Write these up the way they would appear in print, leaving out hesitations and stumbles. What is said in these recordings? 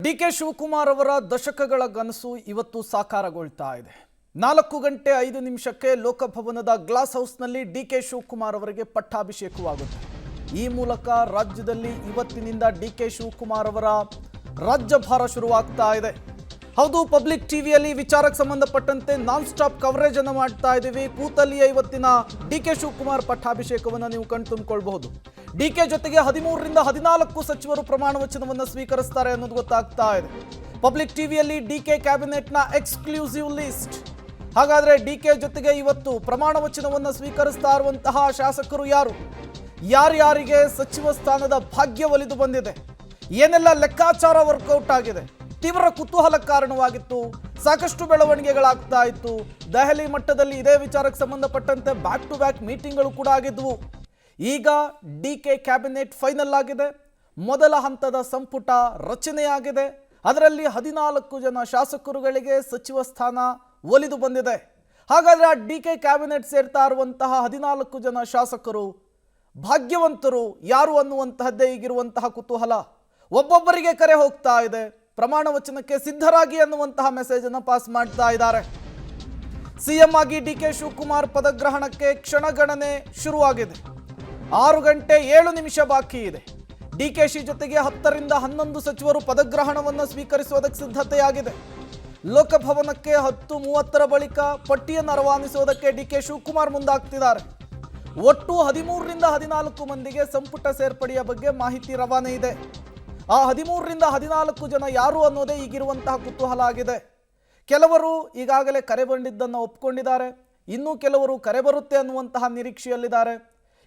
ಡಿ.ಕೆ. ಶಿವಕುಮಾರ್ ಅವರ ದಶಕಗಳ ಕನಸು ಇವತ್ತು ಸಾಕಾರಗೊಳ್ತಾ ಇದೆ. 4 ಗಂಟೆ 5 ನಿಮಿಷಕ್ಕೆ ಲೋಕಭವನದ ಗ್ಲಾಸ್ ಹೌಸ್ನಲ್ಲಿ ಡಿ.ಕೆ. ಶಿವಕುಮಾರ್ ಅವರಿಗೆ ಪಟ್ಟಾಭಿಷೇಕವಾಗುತ್ತೆ. ಈ ಮೂಲಕ ರಾಜ್ಯದಲ್ಲಿ ಇವತ್ತಿನಿಂದ ಡಿ.ಕೆ. ಶಿವಕುಮಾರ್ ಅವರ ರಾಜ್ಯಭಾರ ಶುರುವಾಗ್ತಾ ಇದೆ. ಹೌದು, ಪಬ್ಲಿಕ್ ಟಿವಿಯಲ್ಲಿ ವಿಚಾರಕ್ಕೆ ಸಂಬಂಧಪಟ್ಟಂತೆ ನಾನ್ ಸ್ಟಾಪ್ ಕವರೇಜ್ ಅನ್ನು ಮಾಡ್ತಾ ಇದ್ದೀವಿ. ಕೂತಲ್ಲಿಯೇ ಇವತ್ತಿನ ಡಿ.ಕೆ. ಶಿವಕುಮಾರ್ ಪಟ್ಟಾಭಿಷೇಕವನ್ನು ನೀವು ಕಣ್ತುಂಬಿಕೊಳ್ಳಬಹುದು. ಡಿ.ಕೆ. ಜೊತೆಗೆ 13 ರಿಂದ 14 ಸಚಿವರು ಪ್ರಮಾಣ ವಚನವನ್ನು ಸ್ವೀಕರಿಸ್ತಾರೆ ಅನ್ನೋದು ಗೊತ್ತಾಗ್ತಾ ಇದೆ. ಪಬ್ಲಿಕ್ ಟಿವಿಯಲ್ಲಿ ಡಿ.ಕೆ. ಕ್ಯಾಬಿನೆಟ್ನ exclusive list. ಹಾಗಾದ್ರೆ ಡಿ.ಕೆ. ಜೊತೆಗೆ ಇವತ್ತು ಪ್ರಮಾಣ ವಚನವನ್ನು ಸ್ವೀಕರಿಸ್ತಾ ಇರುವಂತಹ ಶಾಸಕರು ಯಾರು, ಯಾರ್ಯಾರಿಗೆ ಸಚಿವ ಸ್ಥಾನದ ಭಾಗ್ಯ ಒಲಿದು ಬಂದಿದೆ, ಏನೆಲ್ಲ ಲೆಕ್ಕಾಚಾರ ವರ್ಕೌಟ್ ಆಗಿದೆ, ತೀವ್ರ ಕುತೂಹಲ ಕಾರಣವಾಗಿತ್ತು. ಸಾಕಷ್ಟು ಬೆಳವಣಿಗೆಗಳಾಗ್ತಾ ಇತ್ತು. ದೆಹಲಿ ಮಟ್ಟದಲ್ಲಿ ಇದೇ ವಿಚಾರಕ್ಕೆ ಸಂಬಂಧಪಟ್ಟಂತೆ ಬ್ಯಾಕ್ ಟು ಬ್ಯಾಕ್ ಮೀಟಿಂಗ್ಗಳು ಕೂಡ ಆಗಿದ್ವು. ಈಗ ಡಿ.ಕೆ. ಕ್ಯಾಬಿನೆಟ್ ಫೈನಲ್ ಆಗಿದೆ. ಮೊದಲ ಹಂತದ ಸಂಪುಟ ರಚನೆಯಾಗಿದೆ. ಅದರಲ್ಲಿ 14 ಜನ ಶಾಸಕರುಗಳಿಗೆ ಸಚಿವ ಸ್ಥಾನ ಒಲಿದು ಬಂದಿದೆ. ಹಾಗಾದರೆ ಆ ಡಿ.ಕೆ. ಕ್ಯಾಬಿನೆಟ್ ಸೇರ್ತಾ ಇರುವಂತಹ 14 ಜನ ಶಾಸಕರು ಭಾಗ್ಯವಂತರು ಯಾರು ಅನ್ನುವಂತಹದ್ದೇ ಈಗಿರುವಂತಹ ಕುತೂಹಲ. ಒಬ್ಬೊಬ್ಬರಿಗೆ ಕರೆ ಹೋಗ್ತಾ ಇದೆ. ಪ್ರಮಾಣ ವಚನಕ್ಕೆ ಸಿದ್ಧರಾಗಿ ಅನ್ನುವಂತಹ ಮೆಸೇಜ್ ಅನ್ನು ಪಾಸ್ ಮಾಡ್ತಾ ಇದ್ದಾರೆ. ಸಿಎಂ ಆಗಿ ಡಿ.ಕೆ. ಶಿವಕುಮಾರ್ ಪದಗ್ರಹಣಕ್ಕೆ ಕ್ಷಣಗಣನೆ ಶುರುವಾಗಿದೆ. 6 ಗಂಟೆ 7 ನಿಮಿಷ ಬಾಕಿ ಇದೆ. ಡಿ.ಕೆ.ಶಿ ಜೊತೆಗೆ 10 ರಿಂದ 11 ಸಚಿವರು ಪದಗ್ರಹಣವನ್ನು ಸ್ವೀಕರಿಸುವುದಕ್ಕೆ ಸಿದ್ಧತೆಯಾಗಿದೆ. ಲೋಕಭವನಕ್ಕೆ 10:30 ಬಳಿಕ ಪಟ್ಟಿಯನ್ನು ರವಾನಿಸುವುದಕ್ಕೆ ಡಿ.ಕೆ. ಶಿವಕುಮಾರ್ ಮುಂದಾಗ್ತಿದ್ದಾರೆ. ಒಟ್ಟು 13 ರಿಂದ 14 ಮಂದಿಗೆ ಸಂಪುಟ ಸೇರ್ಪಡೆಯ ಬಗ್ಗೆ ಮಾಹಿತಿ ರವಾನೆ ಇದೆ. ಆ 13 ರಿಂದ 14 ಜನ ಯಾರು ಅನ್ನೋದೇ ಈಗಿರುವಂತಹ ಕುತೂಹಲ ಆಗಿದೆ. ಕೆಲವರು ಈಗಾಗಲೇ ಕರೆ ಬಂದಿದ್ದನ್ನು ಒಪ್ಕೊಂಡಿದ್ದಾರೆ. ಇನ್ನೂ ಕೆಲವರು ಕರೆ ಬರುತ್ತೆ ಅನ್ನುವಂತಹ ನಿರೀಕ್ಷೆಯಲ್ಲಿದ್ದಾರೆ.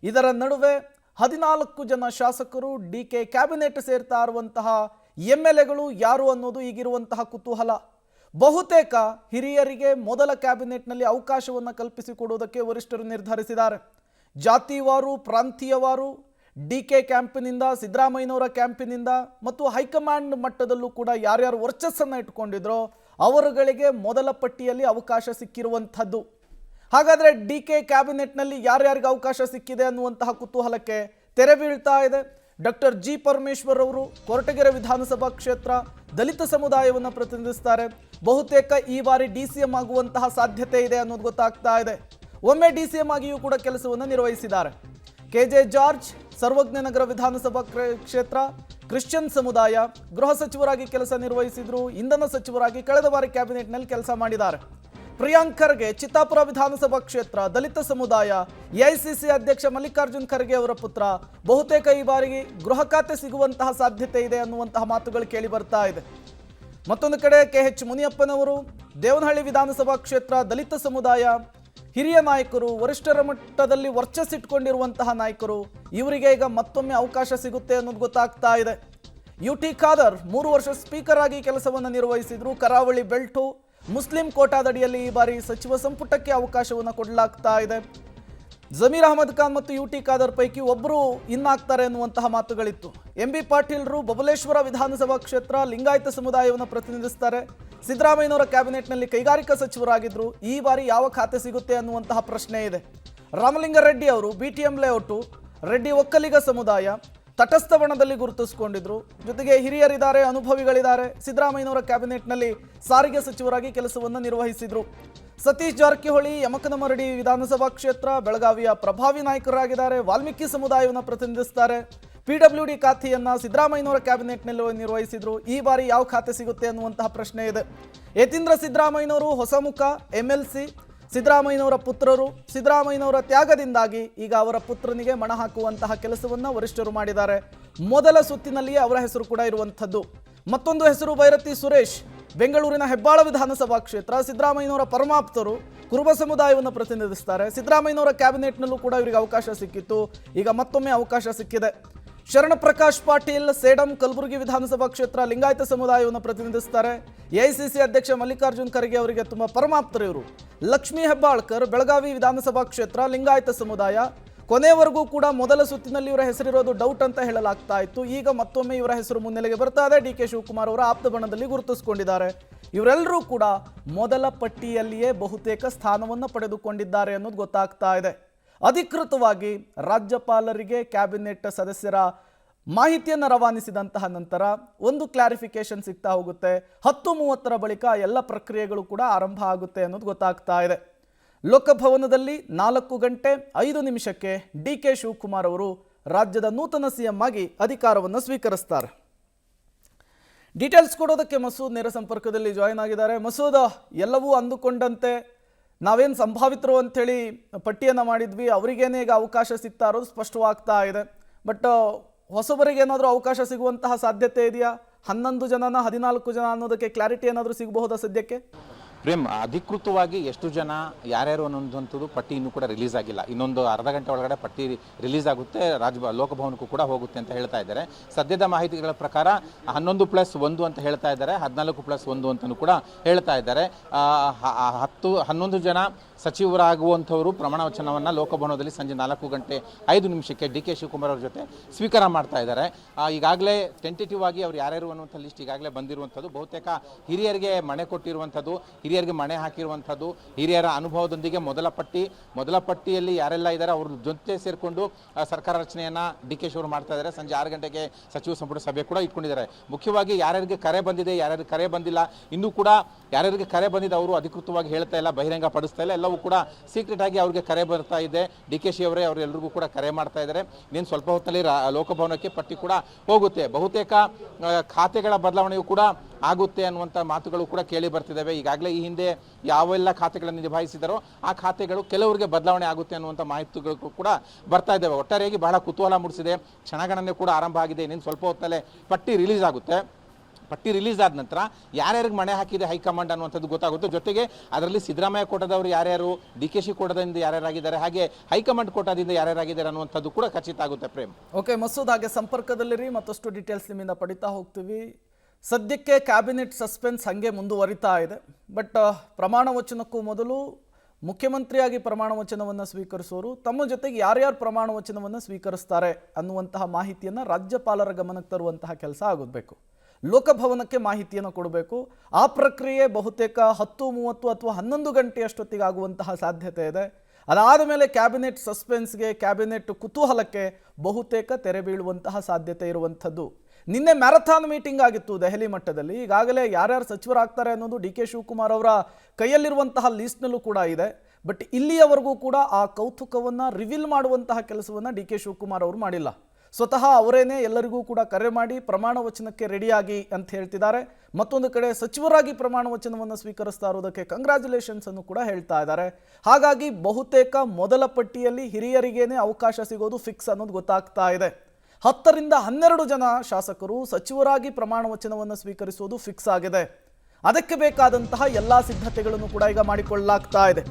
ಇದರ ನಡುವೆ 14 ಜನ ಶಾಸಕರು ಡಿ.ಕೆ. ಕ್ಯಾಬಿನೆಟ್ ಸೇರ್ತಾ ಇರುವಂತಹ MLAಗಳು ಯಾರು ಅನ್ನೋದು ಈಗಿರುವಂತಹ ಕುತೂಹಲ. ಬಹುತೇಕ ಹಿರಿಯರಿಗೆ ಮೊದಲ ಕ್ಯಾಬಿನೆಟ್ನಲ್ಲಿ ಅವಕಾಶವನ್ನು ಕಲ್ಪಿಸಿಕೊಡುವುದಕ್ಕೆ ವರಿಷ್ಠರು ನಿರ್ಧರಿಸಿದ್ದಾರೆ. ಜಾತಿವಾರು, ಪ್ರಾಂತೀಯವಾರು, ಡಿ.ಕೆ. ಕ್ಯಾಂಪಿನಿಂದ, ಸಿದ್ದರಾಮಯ್ಯನವರ ಕ್ಯಾಂಪಿನಿಂದ ಮತ್ತು ಹೈಕಮಾಂಡ್ ಮಟ್ಟದಲ್ಲೂ ಕೂಡ ಯಾರ್ಯಾರು ವರ್ಚಸ್ಸನ್ನು ಇಟ್ಕೊಂಡಿದ್ರೋ ಅವರುಗಳಿಗೆ ಮೊದಲ ಪಟ್ಟಿಯಲ್ಲಿ ಅವಕಾಶ ಸಿಕ್ಕಿರುವಂಥದ್ದು. ಹಾಗಾದರೆ ಡಿ.ಕೆ. ಕ್ಯಾಬಿನೆಟ್ನಲ್ಲಿ ಯಾರ್ಯಾರಿಗೆ ಅವಕಾಶ ಸಿಕ್ಕಿದೆ ಅನ್ನುವಂತಹ ಕುತೂಹಲಕ್ಕೆ ತೆರೆ ಬೀಳ್ತಾ ಇದೆ. Doctor G. ಪರಮೇಶ್ವರ್ ಅವರು ಕೊರಟಗೆರೆ ವಿಧಾನಸಭಾ ಕ್ಷೇತ್ರ ದಲಿತ ಸಮುದಾಯವನ್ನು ಪ್ರತಿನಿಧಿಸ್ತಾರೆ. ಬಹುತೇಕ ಈ ಬಾರಿ DCM ಆಗುವಂತಹ ಸಾಧ್ಯತೆ ಇದೆ ಅನ್ನೋದು ಗೊತ್ತಾಗ್ತಾ ಇದೆ. ಒಮ್ಮೆ DCM ಆಗಿಯೂ ಕೂಡ ಕೆಲಸವನ್ನು ನಿರ್ವಹಿಸಿದ್ದಾರೆ. KJ ಜಾರ್ಜ್ ಸರ್ವಜ್ಞನಗರ ವಿಧಾನಸಭಾ ಕ್ಷೇತ್ರ ಕ್ರಿಶ್ಚಿಯನ್ ಸಮುದಾಯ ಗೃಹ ಸಚಿವರಾಗಿ ಕೆಲಸ ನಿರ್ವಹಿಸಿದ್ರು. ಇಂಧನ ಸಚಿವರಾಗಿ ಕಳೆದ ಬಾರಿ ಕ್ಯಾಬಿನೆಟ್ನಲ್ಲಿ ಕೆಲಸ ಮಾಡಿದ್ದಾರೆ. ಪ್ರಿಯಾಂಕ್ ಖರ್ಗೆ ಚಿತ್ತಾಪುರ ವಿಧಾನಸಭಾ ಕ್ಷೇತ್ರ ದಲಿತ ಸಮುದಾಯ AICC ಅಧ್ಯಕ್ಷ ಮಲ್ಲಿಕಾರ್ಜುನ್ ಖರ್ಗೆ ಅವರ ಪುತ್ರ. ಬಹುತೇಕ ಈ ಬಾರಿಗೆ ಗೃಹ ಖಾತೆ ಸಿಗುವಂತಹ ಸಾಧ್ಯತೆ ಇದೆ ಅನ್ನುವಂತಹ ಮಾತುಗಳು ಕೇಳಿ ಬರ್ತಾ ಇದೆ. ಮತ್ತೊಂದು ಕಡೆ KH ಮುನಿಯಪ್ಪನವರು ದೇವನಹಳ್ಳಿ ವಿಧಾನಸಭಾ ಕ್ಷೇತ್ರ ದಲಿತ ಸಮುದಾಯ ಹಿರಿಯ ನಾಯಕರು, ವರಿಷ್ಠರ ಮಟ್ಟದಲ್ಲಿ ವರ್ಚಸ್ಸಿಟ್ಕೊಂಡಿರುವಂತಹ ನಾಯಕರು, ಇವರಿಗೆ ಈಗ ಮತ್ತೊಮ್ಮೆ ಅವಕಾಶ ಸಿಗುತ್ತೆ ಅನ್ನೋದು ಗೊತ್ತಾಗ್ತಾ ಇದೆ. UT ಖಾದರ್ 3 ವರ್ಷ ಸ್ಪೀಕರ್ ಆಗಿ ಕೆಲಸವನ್ನು ನಿರ್ವಹಿಸಿದ್ರು. ಕರಾವಳಿ ಬೆಲ್ಟು ಮುಸ್ಲಿಂ ಕೋಟಾದಡಿಯಲ್ಲಿ ಈ ಬಾರಿ ಸಚಿವ ಸಂಪುಟಕ್ಕೆ ಅವಕಾಶವನ್ನು ಕೊಡಲಾಗ್ತಾ ಇದೆ. ಜಮೀರ್ ಅಹಮದ್ ಖಾನ್ ಮತ್ತು UT ಖಾದರ್ ಪೈಕಿ ಒಬ್ಬರು ಇನ್ನಾಗ್ತಾರೆ ಅನ್ನುವಂತಹ ಮಾತುಗಳಿತ್ತು. MB ಪಾಟೀಲ್ರು ಬಬಲೇಶ್ವರ ವಿಧಾನಸಭಾ ಕ್ಷೇತ್ರ ಲಿಂಗಾಯತ ಸಮುದಾಯವನ್ನು ಪ್ರತಿನಿಧಿಸ್ತಾರೆ. ಸಿದ್ದರಾಮಯ್ಯನವರ ಕ್ಯಾಬಿನೆಟ್ನಲ್ಲಿ ಕೈಗಾರಿಕಾ ಸಚಿವರಾಗಿದ್ದರು. ಈ ಬಾರಿ ಯಾವ ಖಾತೆ ಸಿಗುತ್ತೆ ಅನ್ನುವಂತಹ ಪ್ರಶ್ನೆ ಇದೆ. ರಾಮಲಿಂಗಾರೆಡ್ಡಿ ಅವರು BTM ಲೇಔಟು ರೆಡ್ಡಿ ಒಕ್ಕಲಿಗ ಸಮುದಾಯ ತಟಸ್ಥ ಬಣದಲ್ಲಿ ಗುರುತಿಸಿಕೊಂಡಿದ್ರು. ಜೊತೆಗೆ ಹಿರಿಯರಿದ್ದಾರೆ, ಅನುಭವಿಗಳಿದ್ದಾರೆ. ಸಿದ್ದರಾಮಯ್ಯನವರ ಕ್ಯಾಬಿನೆಟ್ನಲ್ಲಿ ಸಾರಿಗೆ ಸಚಿವರಾಗಿ ಕೆಲಸವನ್ನು ನಿರ್ವಹಿಸಿದ್ರು. ಸತೀಶ್ ಜಾರಕಿಹೊಳಿ ಯಮಕನಮರಡಿ ವಿಧಾನಸಭಾ ಕ್ಷೇತ್ರ ಬೆಳಗಾವಿಯ ಪ್ರಭಾವಿ ನಾಯಕರಾಗಿದ್ದಾರೆ. ವಾಲ್ಮೀಕಿ ಸಮುದಾಯವನ್ನು ಪ್ರತಿನಿಧಿಸ್ತಾರೆ. PWD ಖಾತೆಯನ್ನು ಸಿದ್ದರಾಮಯ್ಯನವರ ಕ್ಯಾಬಿನೆಟ್ನಲ್ಲಿ ನಿರ್ವಹಿಸಿದ್ರು. ಈ ಬಾರಿ ಯಾವ ಖಾತೆ ಸಿಗುತ್ತೆ ಅನ್ನುವಂತಹ ಪ್ರಶ್ನೆ ಇದೆ. ಯತೀಂದ್ರ ಸಿದ್ದರಾಮಯ್ಯನವರು ಹೊಸ ಮುಖ, MLC. ಸಿದ್ದರಾಮಯ್ಯನವರ ಪುತ್ರರು. ಸಿದ್ದರಾಮಯ್ಯನವರ ತ್ಯಾಗದಿಂದಾಗಿ ಈಗ ಅವರ ಪುತ್ರನಿಗೆ ಮಣ ಹಾಕುವಂತಹ ಕೆಲಸವನ್ನು ವರಿಷ್ಠರು ಮಾಡಿದ್ದಾರೆ. ಮೊದಲ ಸುತ್ತಿನಲ್ಲಿಯೇ ಅವರ ಹೆಸರು ಕೂಡ ಇರುವಂಥದ್ದು. ಮತ್ತೊಂದು ಹೆಸರು ಭೈರತಿ ಸುರೇಶ್, ಬೆಂಗಳೂರಿನ ಹೆಬ್ಬಾಳ ವಿಧಾನಸಭಾ ಕ್ಷೇತ್ರ ಸಿದ್ದರಾಮಯ್ಯನವರ ಪರಮಾಪ್ತರು, ಕುರುಬ ಸಮುದಾಯವನ್ನು ಪ್ರತಿನಿಧಿಸ್ತಾರೆ. ಸಿದ್ದರಾಮಯ್ಯನವರ ಕ್ಯಾಬಿನೆಟ್ನಲ್ಲೂ ಕೂಡ ಇವರಿಗೆ ಅವಕಾಶ ಸಿಕ್ಕಿತ್ತು. ಈಗ ಮತ್ತೊಮ್ಮೆ ಅವಕಾಶ ಸಿಕ್ಕಿದೆ. ಶರಣ ಪ್ರಕಾಶ್ ಪಾಟೀಲ್ ಸೇಡಂ ಕಲಬುರಗಿ ವಿಧಾನಸಭಾ ಕ್ಷೇತ್ರ ಲಿಂಗಾಯತ ಸಮುದಾಯವನ್ನು ಪ್ರತಿನಿಧಿಸ್ತಾರೆ. AICC ಅಧ್ಯಕ್ಷ ಮಲ್ಲಿಕಾರ್ಜುನ್ ಖರ್ಗೆ ಅವರಿಗೆ ತುಂಬ ಪರಮಾಪ್ತರು ಇವರು. ಲಕ್ಷ್ಮೀ ಹೆಬ್ಬಾಳ್ಕರ್ ಬೆಳಗಾವಿ ವಿಧಾನಸಭಾ ಕ್ಷೇತ್ರ ಲಿಂಗಾಯತ ಸಮುದಾಯ. ಕೊನೆಯವರೆಗೂ ಕೂಡ ಮೊದಲ ಸುತ್ತಿನಲ್ಲಿ ಇವರ ಹೆಸರಿರೋದು ಡೌಟ್ ಅಂತ ಹೇಳಲಾಗ್ತಾ ಇತ್ತು. ಈಗ ಮತ್ತೊಮ್ಮೆ ಇವರ ಹೆಸರು ಮುನ್ನೆಲೆಗೆ ಬರ್ತಾ ಇದೆ. ಡಿ.ಕೆ. ಶಿವಕುಮಾರ್ ಅವರ ಆಪ್ತ ಬಣದಲ್ಲಿ ಗುರುತಿಸಿಕೊಂಡಿದ್ದಾರೆ. ಇವರೆಲ್ಲರೂ ಕೂಡ ಮೊದಲ ಪಟ್ಟಿಯಲ್ಲಿಯೇ ಬಹುತೇಕ ಸ್ಥಾನವನ್ನು ಪಡೆದುಕೊಂಡಿದ್ದಾರೆ ಅನ್ನೋದು ಗೊತ್ತಾಗ್ತಾ ಇದೆ. ಅಧಿಕೃತವಾಗಿ ರಾಜ್ಯಪಾಲರಿಗೆ ಕ್ಯಾಬಿನೆಟ್ ಸದಸ್ಯರ ಮಾಹಿತಿಯನ್ನು ರವಾನಿಸಿದಂತಹ ನಂತರ ಒಂದು ಕ್ಲಾರಿಫಿಕೇಶನ್ ಸಿಗ್ತಾ ಹೋಗುತ್ತೆ. 10:30 ಬಳಿಕ ಎಲ್ಲ ಪ್ರಕ್ರಿಯೆಗಳು ಕೂಡ ಆರಂಭ ಆಗುತ್ತೆ ಅನ್ನೋದು ಗೊತ್ತಾಗ್ತಾ ಇದೆ. ಲೋಕಭವನದಲ್ಲಿ 4:05 ಡಿ ಕೆ ಶಿವಕುಮಾರ್ ಅವರು ರಾಜ್ಯದ ನೂತನ ಸಿಎಂ ಆಗಿ ಅಧಿಕಾರವನ್ನು ಸ್ವೀಕರಿಸ್ತಾರೆ. ಡೀಟೇಲ್ಸ್ ಕೊಡೋದಕ್ಕೆ ಮಸೂದ್ ನೇರ ಸಂಪರ್ಕದಲ್ಲಿ ಜಾಯಿನ್ ಆಗಿದ್ದಾರೆ. ಮಸೂದ್, ಎಲ್ಲವೂ ಅಂದುಕೊಂಡಂತೆ ನಾವೇನು ಸಂಭಾವಿತರು ಅಂಥೇಳಿ ಪಟ್ಟಿಯನ್ನು ಮಾಡಿದ್ವಿ, ಅವರಿಗೇನೆ ಈಗ ಅವಕಾಶ ಸಿಗ್ತಾ ಇರೋದು ಸ್ಪಷ್ಟವಾಗ್ತಾ ಇದೆ. ಬಟ್ ಹೊಸಬರಿಗೆ ಏನಾದರೂ ಅವಕಾಶ ಸಿಗುವಂತಹ ಸಾಧ್ಯತೆ ಇದೆಯಾ? 11 ಜನನ 14 ಜನ ಅನ್ನೋದಕ್ಕೆ ಕ್ಲಾರಿಟಿ ಏನಾದರೂ ಸಿಗಬಹುದಾ ಸದ್ಯಕ್ಕೆ? ಪ್ರೇಮ್, ಅಧಿಕೃತವಾಗಿ ಎಷ್ಟು ಜನ ಯಾರ್ಯಾರು ಅನ್ನೋಂಥದ್ದು ಪಟ್ಟಿ ಇನ್ನೂ ಕೂಡ ರಿಲೀಸ್ ಆಗಿಲ್ಲ. ಇನ್ನೊಂದು ಅರ್ಧ ಗಂಟೆ ಒಳಗಡೆ ಪಟ್ಟಿ ರಿಲೀಸ್ ಆಗುತ್ತೆ, ಲೋಕಭವನಕ್ಕೂ ಕೂಡ ಹೋಗುತ್ತೆ ಅಂತ ಹೇಳ್ತಾ ಇದ್ದಾರೆ. ಸದ್ಯದ ಮಾಹಿತಿಗಳ ಪ್ರಕಾರ 11+1 ಅಂತ ಹೇಳ್ತಾ ಇದ್ದಾರೆ, 14+1 ಅಂತಲೂ ಕೂಡ ಹೇಳ್ತಾ ಇದ್ದಾರೆ. 11 ಜನ ಸಚಿವರಾಗುವಂಥವರು ಪ್ರಮಾಣ ವಚನವನ್ನು ಲೋಕಭವನದಲ್ಲಿ ಸಂಜೆ 4:05 ಡಿ ಕೆ ಶಿವಕುಮಾರ್ ಅವ್ರ ಜೊತೆ ಸ್ವೀಕಾರ ಮಾಡ್ತಾ ಇದ್ದಾರೆ. ಈಗಾಗಲೇ ಟೆಂಟೇಟಿವ್ ಆಗಿ ಅವ್ರು ಯಾರ್ಯಾರು ಅನ್ನುವಂಥ ಲಿಸ್ಟ್ ಈಗಾಗಲೇ ಬಂದಿರುವಂಥದ್ದು. ಬಹುತೇಕ ಹಿರಿಯರಿಗೆ ಮಣೆ ಕೊಟ್ಟಿರುವಂಥದ್ದು, ಹಿರಿಯರಿಗೆ ಮಣೆ ಹಾಕಿರುವಂಥದ್ದು, ಹಿರಿಯರ ಅನುಭವದೊಂದಿಗೆ ಮೊದಲ ಪಟ್ಟಿಯಲ್ಲಿ ಯಾರೆಲ್ಲ ಇದ್ದಾರೆ ಅವ್ರ ಜೊತೆ ಸೇರಿಕೊಂಡು ಸರ್ಕಾರ ರಚನೆಯನ್ನು ಡಿ ಕೆ ಶಿವರು ಮಾಡ್ತಾ ಇದ್ದಾರೆ. ಸಂಜೆ 6 ಗಂಟೆಗೆ ಸಚಿವ ಸಂಪುಟ ಸಭೆ ಕೂಡ ಇಟ್ಕೊಂಡಿದ್ದಾರೆ. ಮುಖ್ಯವಾಗಿ ಯಾರ್ಯಾರಿಗೆ ಕರೆ ಬಂದಿದೆ, ಯಾರ್ಯಾರಿಗೆ ಕರೆ ಬಂದಿಲ್ಲ, ಇನ್ನೂ ಕೂಡ ಯಾರ್ಯಾರಿಗೆ ಕರೆ ಬಂದಿದೆ ಅವರು ಅಧಿಕೃತವಾಗಿ ಹೇಳ್ತಾ ಇಲ್ಲ, ಬಹಿರಂಗ ಪಡಿಸ್ತಾ ಇಲ್ಲ. ಎಲ್ಲವೂ ಕೂಡ ಸೀಕ್ರೆಟ್ ಆಗಿ ಅವ್ರಿಗೆ ಕರೆ ಬರ್ತಾ ಇದೆ. ಡಿ ಕೆ ಶಿ ಅವರೇ ಅವರೆಲ್ಲರಿಗೂ ಕೂಡ ಕರೆ ಮಾಡ್ತಾ ಇದ್ದಾರೆ. ಇನ್ನೇನು ಸ್ವಲ್ಪ ಹೊತ್ತಲ್ಲಿ ಲೋಕಭವನಕ್ಕೆ ಪಟ್ಟಿ ಕೂಡ ಹೋಗುತ್ತೆ. ಬಹುತೇಕ ಖಾತೆಗಳ ಬದಲಾವಣೆಯೂ ಕೂಡ ಆಗುತ್ತೆ ಅನ್ನುವಂಥ ಮಾತುಗಳು ಕೂಡ ಕೇಳಿ ಬರ್ತಿದ್ದಾವೆ. ಈಗಾಗಲೇ ಈ ಹಿಂದೆ ಯಾವೆಲ್ಲ ಖಾತೆಗಳನ್ನು ನಿಭಾಯಿಸಿದಾರೋ ಆ ಖಾತೆಗಳು ಕೆಲವರಿಗೆ ಬದಲಾವಣೆ ಆಗುತ್ತೆ ಅನ್ನುವಂಥ ಮಾಹಿತಿಗಳು ಕೂಡ ಬರ್ತಾ ಇದ್ದಾವೆ. ಒಟ್ಟಾರೆಯಾಗಿ ಬಹಳ ಕುತೂಹಲ ಮೂಡಿಸಿದೆ. ಕ್ಷಣಗಣನೆ ಕೂಡ ಆರಂಭ ಆಗಿದೆ. ಇನ್ನೇನು ಸ್ವಲ್ಪ ಹೊತ್ತಲ್ಲೇ ಪಟ್ಟಿ ರಿಲೀಸ್ ಆಗುತ್ತೆ. ಪಟ್ಟಿ ರಿಲೀಸ್ ಆದ ನಂತರ ಯಾರ್ಯಾರಿಗೆ ಮಣೆ ಹಾಕಿದೆ ಹೈಕಮಾಂಡ್ ಅನ್ನುವಂಥದ್ದು ಗೊತ್ತಾಗುತ್ತೆ. ಜೊತೆಗೆ ಅದರಲ್ಲಿ ಸಿದ್ದರಾಮಯ್ಯ ಕೋಟದವರು ಯಾರ್ಯಾರು, ಡಿ ಕೆ ಶಿ ಕೋಟದಿಂದ ಯಾರ್ಯಾರಾಗಿದ್ದಾರೆ, ಹಾಗೆ ಹೈಕಮಾಂಡ್ ಕೋಟದಿಂದ ಯಾರ್ಯಾರಾಗಿದ್ದಾರೆ ಅನ್ನುವಂಥದ್ದು ಕೂಡ ಖಚಿತ ಆಗುತ್ತೆ. ಪ್ರೇಮ್, ಓಕೆ ಮಸೂದ್, ಹಾಗೆ ಸಂಪರ್ಕದಲ್ಲಿರಿ, ಮತ್ತಷ್ಟು ಡೀಟೇಲ್ಸ್ ನಿಮ್ಮಿಂದ ಪಡಿತಾ ಹೋಗ್ತೀವಿ. ಸದ್ಯಕ್ಕೆ ಕ್ಯಾಬಿನೆಟ್ ಸಸ್ಪೆನ್ಸ್ ಹಾಗೆ ಮುಂದುವರಿತಾ ಇದೆ. ಬಟ್ ಪ್ರಮಾಣ ವಚನಕ್ಕೂ ಮೊದಲು ಮುಖ್ಯಮಂತ್ರಿಯಾಗಿ ಪ್ರಮಾಣ ವಚನವನ್ನು ಸ್ವೀಕರಿಸೋರು ತಮ್ಮ ಜೊತೆಗೆ ಯಾರ್ಯಾರು ಪ್ರಮಾಣ ವಚನವನ್ನು ಸ್ವೀಕರಿಸ್ತಾರೆ ಅನ್ನುವಂತಹ ಮಾಹಿತಿಯನ್ನು ರಾಜ್ಯಪಾಲರ ಗಮನಕ್ಕೆ ತರುವಂತಹ ಕೆಲಸ ಆಗೋದಬೇಕು. ಲೋಕಭವನಕ್ಕೆ ಮಾಹಿತಿಯನ್ನು ಕೊಡಬೇಕು. ಆ ಪ್ರಕ್ರಿಯೆ ಬಹುತೇಕ 10:30 ಅಥವಾ 11 ಗಂಟೆಯಷ್ಟೊತ್ತಿಗೆ ಆಗುವಂತಹ ಸಾಧ್ಯತೆ ಇದೆ. ಅದಾದ ಮೇಲೆ ಕ್ಯಾಬಿನೆಟ್ ಸಸ್ಪೆನ್ಸ್ಗೆ, ಕ್ಯಾಬಿನೆಟ್ ಕುತೂಹಲಕ್ಕೆ ಬಹುತೇಕ ತೆರೆ ಬೀಳುವಂತಹ ಸಾಧ್ಯತೆ ಇರುವಂಥದ್ದು. ನಿನ್ನೆ ಮ್ಯಾರಥಾನ್ ಮೀಟಿಂಗ್ ಆಗಿತ್ತು ದೆಹಲಿ ಮಟ್ಟದಲ್ಲಿ. ಈಗಾಗಲೇ ಯಾರ್ಯಾರು ಸಚಿವರಾಗ್ತಾರೆ ಅನ್ನೋದು ಡಿ ಕೆ ಶಿವಕುಮಾರ್ ಅವರ ಕೈಯಲ್ಲಿರುವಂತಹ ಲೀಸ್ಟ್ನಲ್ಲೂ ಕೂಡ ಇದೆ. ಬಟ್ ಇಲ್ಲಿಯವರೆಗೂ ಕೂಡ ಆ ಕೌತುಕವನ್ನು ರಿವೀಲ್ ಮಾಡುವಂತಹ ಕೆಲಸವನ್ನು ಡಿ ಕೆ ಶಿವಕುಮಾರ್ ಅವರು ಮಾಡಿಲ್ಲ. ಸ್ವತಃ ಅವರೇನೆ ಎಲ್ಲರಿಗೂ ಕೂಡ ಕರೆ ಮಾಡಿ ಪ್ರಮಾಣ ವಚನಕ್ಕೆ ರೆಡಿಯಾಗಿ ಅಂತ ಹೇಳ್ತಿದ್ದಾರೆ. ಮತ್ತೊಂದು ಕಡೆ ಸಚಿವರಾಗಿ ಪ್ರಮಾಣ ವಚನವನ್ನು ಸ್ವೀಕರಿಸ್ತಾ ಇರೋದಕ್ಕೆ ಕಂಗ್ರ್ಯಾಚುಲೇಷನ್ಸ್ ಅನ್ನು ಕೂಡ ಹೇಳ್ತಾ ಇದ್ದಾರೆ. ಹಾಗಾಗಿ ಬಹುತೇಕ ಮೊದಲ ಪಟ್ಟಿಯಲ್ಲಿ ಹಿರಿಯರಿಗೇನೆ ಅವಕಾಶ ಸಿಗೋದು ಫಿಕ್ಸ್ ಅನ್ನೋದು ಗೊತ್ತಾಗ್ತಾ ಇದೆ. 10 ರಿಂದ 12 ಜನ ಶಾಸಕರು ಸಚಿವರಾಗಿ ಪ್ರಮಾಣ ವಚನವನ್ನು ಸ್ವೀಕರಿಸುವುದು ಫಿಕ್ಸ್ ಆಗಿದೆ. ಅದಕ್ಕೆ ಬೇಕಾದಂತಹ ಎಲ್ಲ ಸಿದ್ಧತೆಗಳನ್ನು ಕೂಡ ಈಗ ಮಾಡಿಕೊಳ್ಳಲಾಗ್ತಾ ಇದೆ.